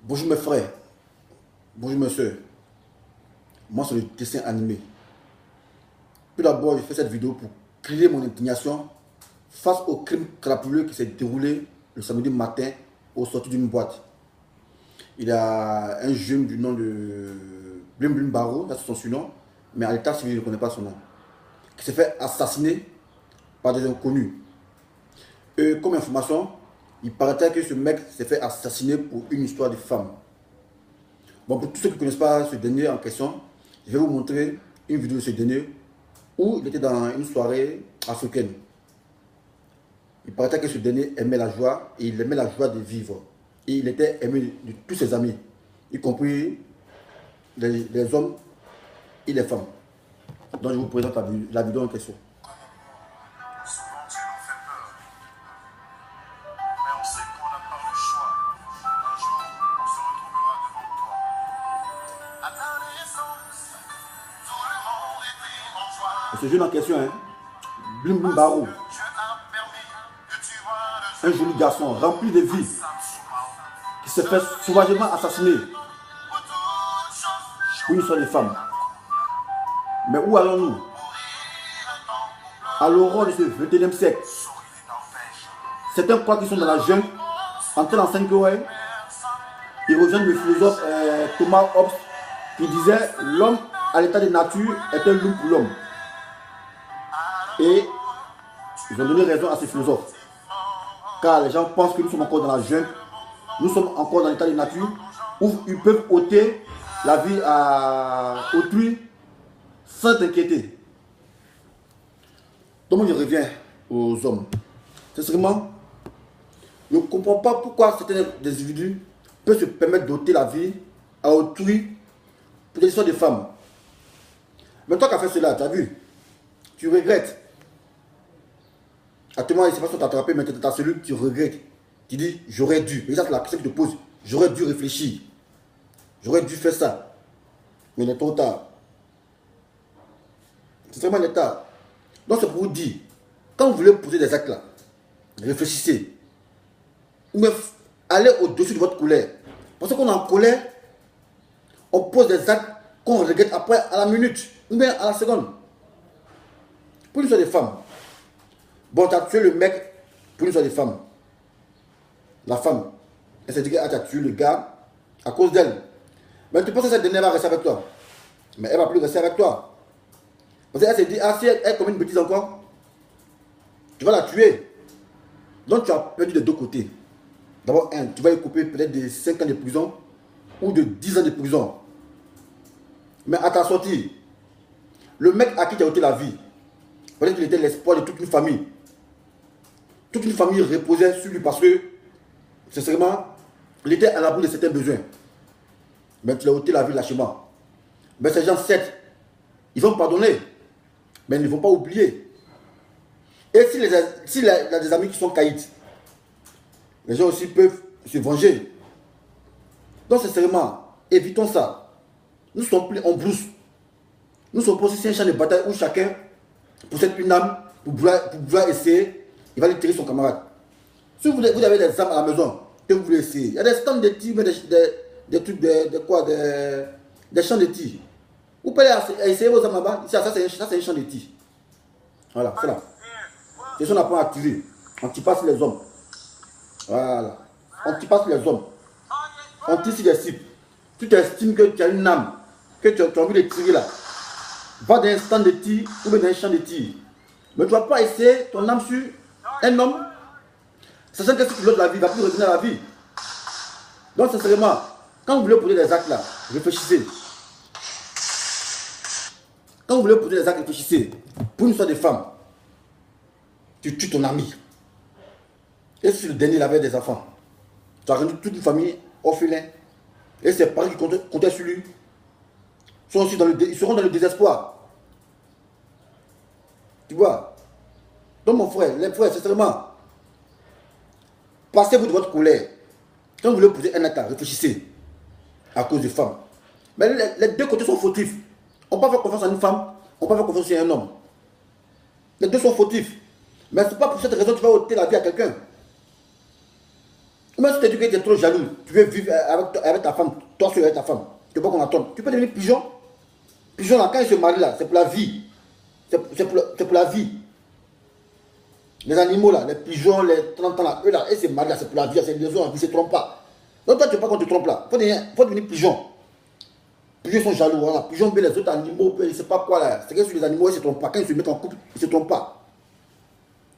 Bonjour mes frères, bonjour mes soeurs. Moi c'est le dessin animé. Tout d'abord, je fais cette vidéo pour crier mon indignation face au crime crapuleux qui s'est déroulé le samedi matin au sortir d'une boîte. Il y a un jeune du nom de Blim Blim Barreau, c'est son surnom, mais à l'état civil, je ne connais pas son nom, qui s'est fait assassiner par des inconnus. Et comme information, il paraît que ce mec s'est fait assassiner pour une histoire de femme. Bon, pour tous ceux qui ne connaissent pas ce dernier en question, je vais vous montrer une vidéo de ce dernier où il était dans une soirée africaine. Il paraît que ce dernier aimait la joie et il aimait la joie de vivre. Et il était aimé de tous ses amis, y compris les hommes et les femmes. Donc je vous présente la vidéo en question. Souvent tu nous fais peur, mais on sait qu'on n'a pas le choix. Un jour, on se retrouvera devant toi. À ta naissance, tout le monde était en joie. Et ce jeune en question, hein, Blim Blim Barreau, Dieu a permis que tu vois un joli garçon rempli de vie, qui s'est fait sauvagement assassiner pour une histoire de femme. Mais où allons-nous? À l'aurore de ce 21e siècle, certains croient qu'ils sont dans la jungle, en train d'enseigner que ils rejoignent le philosophe Thomas Hobbes qui disait l'homme à l'état de nature est un loup pour l'homme. Et ils ont donné raison à ces philosophes. Car les gens pensent que nous sommes encore dans la jungle, nous sommes encore dans l'état de nature où ils peuvent ôter la vie à autrui sans t'inquiéter. Donc je reviens aux hommes. Sincèrement, je ne comprends pas pourquoi certains individus peuvent se permettre d'ôter la vie à autrui pour des histoires de femmes. Mais toi qui as fait cela, tu as vu, tu regrettes. Actuellement, il ne sait pas si tu as attrapé, mais tu es dans ta cellule, tu regrettes. Tu dis, j'aurais dû. Et ça, c'est la question que je te pose. J'aurais dû réfléchir. J'aurais dû faire ça. Mais il est trop tard. C'est vraiment l'état. Donc c'est pour vous dire, quand vous voulez poser des actes là, réfléchissez. Ou même allez au-dessus de votre colère. Parce qu'on est en colère, on pose des actes qu'on regrette après à la minute, ou bien à la seconde. Pour une histoire de femmes. Bon, tu as tué le mec pour une histoire de femmes. La femme, elle s'est dit qu'elle a tué le gars à cause d'elle. Mais tu penses que cette dernière va rester avec toi. Mais elle ne va plus rester avec toi. Parce qu'elle s'est dit, ah si elle commet une bêtise encore, tu vas la tuer. Donc tu as perdu de deux côtés. D'abord, tu vas y couper peut-être de 5 ans de prison ou de 10 ans de prison. Mais à ta sortie, le mec à qui tu as ôté la vie, peut-être qu'il était l'espoir de toute une famille. Toute une famille reposait sur lui parce que, sincèrement, il était à l'abri de certains besoins. Mais tu l'as ôté la vie lâchement. Mais ces gens, certes, ils vont pardonner. Mais ils ne vont pas oublier. Et s'il y a des amis qui sont caïds, les gens aussi peuvent se venger. Donc, sincèrement, évitons ça. Nous ne sommes plus en brousse. Nous sommes aussi un champ de bataille où chacun possède une âme pour pouvoir essayer, il va aller tirer son camarade. Si vous avez des armes à la maison, que vous voulez essayer, il y a des stands de tir, des trucs des champs de tir. Vous pouvez essayer vos armes là-bas. Ça, c'est un champ de tir. Voilà, c'est là. C'est ce qu'on apprend à tirer. On tire pas sur les hommes. Voilà. On tire pas sur les hommes. On tire sur les cibles. Tu t'estimes que tu as une âme, que tu as envie de tirer là. Va dans un stand de tir ou dans un champ de tir. Mais tu ne vas pas essayer ton âme sur un homme, sachant que si tu l'autre la vie, il va plus revenir à la vie. Donc, sincèrement, quand vous voulez poser des actes là, réfléchissez. Quand vous voulez poser des actes, réfléchissez. Pour une histoire de femme, tu tues ton ami. Et si le dernier il avait des enfants, tu as rendu toute une famille orphelin. Et ses parents qui comptaient sur lui ils seront dans le désespoir. Tu vois? Donc mon frère, les frères, sincèrement, passez-vous de votre colère. Quand vous voulez poser un acte, réfléchissez. À cause des femmes. Mais les deux côtés sont fautifs. On peut pas faire confiance à une femme, on peut pas faire confiance à un homme. Les deux sont fautifs. Mais ce n'est pas pour cette raison que tu vas ôter la vie à quelqu'un. Même si tu dis que tu es trop jaloux, tu veux vivre avec ta femme, toi seul avec ta femme, tu veux pas qu'on attende. Tu peux devenir pigeon. Pigeon là, quand ils se marient là, c'est pour la vie. C'est pour la vie. Les animaux là, les pigeons, les 30 ans là, eux là, ils se marient là, c'est pour la vie, c'est les autres, ils ne se trompent pas. Donc toi tu veux pas qu'on te trompe là. Faut devenir pigeon. Pigeons sont jaloux, voilà. Pigeons, les autres animaux, je ne sais pas quoi là. C'est que sur les animaux, ils ne se trompent pas. Quand ils se mettent en couple, ils ne se trompent pas.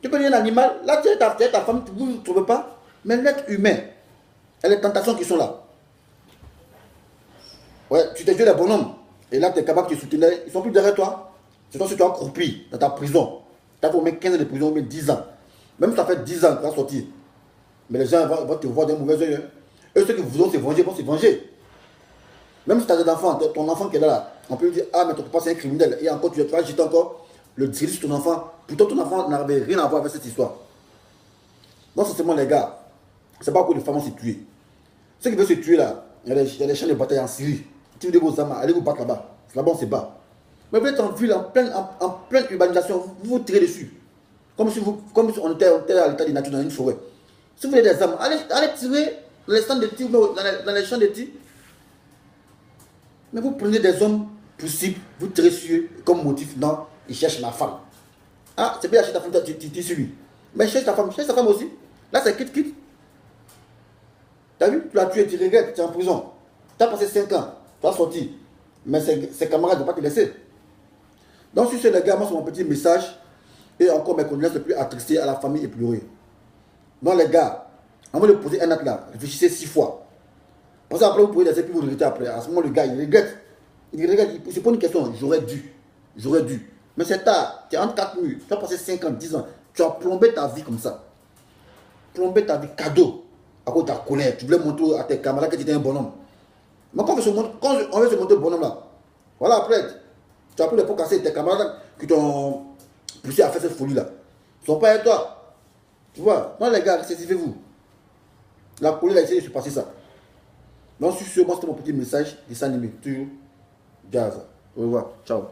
Tu peux devenir un animal, là tu es ta femme, vous ne trouvez pas. Mais l'être humain, et les tentations qui sont là. Ouais, tu t'es joué les bonhommes. Et là, tu es capable de te soutenir. Ils ne sont plus derrière toi. C'est toi si tu as accroupi dans ta prison. Tu as fait au moins 15 ans de prison, au moins 10 ans. Même si ça fait 10 ans que tu as sorti. Mais les gens vont te voir d'un mauvais oeil. Eux, ceux qui voudront se venger vont se venger. Même si tu as des enfants, ton enfant qui est là, on peut lui dire, ah, mais ton papa c'est un criminel. Et encore, tu vas jeter encore le dirige sur ton enfant. Pourtant, ton enfant n'avait rien à voir avec cette histoire. Donc, c'est seulement les gars. C'est pas que les femmes vont se tuer. Ceux qui veulent se tuer là, il y a des champs de bataille en Syrie. Si vous devez allez vous battre là-bas. Là-bas, on se bat. Mais vous êtes en ville, en pleine urbanisation, vous vous tirez dessus. Comme si on était à l'état de nature dans une forêt. Si vous voulez des armes, allez tirer dans les stands de tir, dans les champs de tir. Mais vous prenez des hommes possibles, vous tirez sur eux comme motif. Non, ils cherchent ma femme. Ah, c'est bien acheter ta femme, tu tires sur lui. Mais cherche ta femme aussi. Là, c'est quitte. Tu as vu, tu l'as tué, tu regrettes, tu es en prison. Tu as passé 5 ans, tu as sorti. Mais ses camarades ne vont pas te laisser. Donc, sur ce, les gars, moi, c'est mon petit message. Et encore, mes condoléances les plus attristées à la famille et pleurer. Donc, les gars, avant de poser un acte là, réfléchissez 6 fois. Parce qu'après, vous pouvez laisser, puis vous regrettez après. À ce moment, le gars, il regrette. Il se pose une question, j'aurais dû. Mais c'est tard, tu es entre 4 murs, tu as passé 5 ans, 10 ans. Tu as plombé ta vie comme ça. Plombé ta vie cadeau. À cause de ta colère, tu voulais montrer à tes camarades que tu étais un bonhomme. Mais quand on veut se montrer bonhomme là, voilà après, tu as pris les pots cassés, tes camarades qui t'ont poussé à faire cette folie là. Ils ne sont pas avec toi. Tu vois, moi les gars, ressaisissez-vous. La colère a essayé de se passer ça. Donc sur ce, moi c'était mon petit message, dessin animé, toujours Jazz. Au revoir, ciao.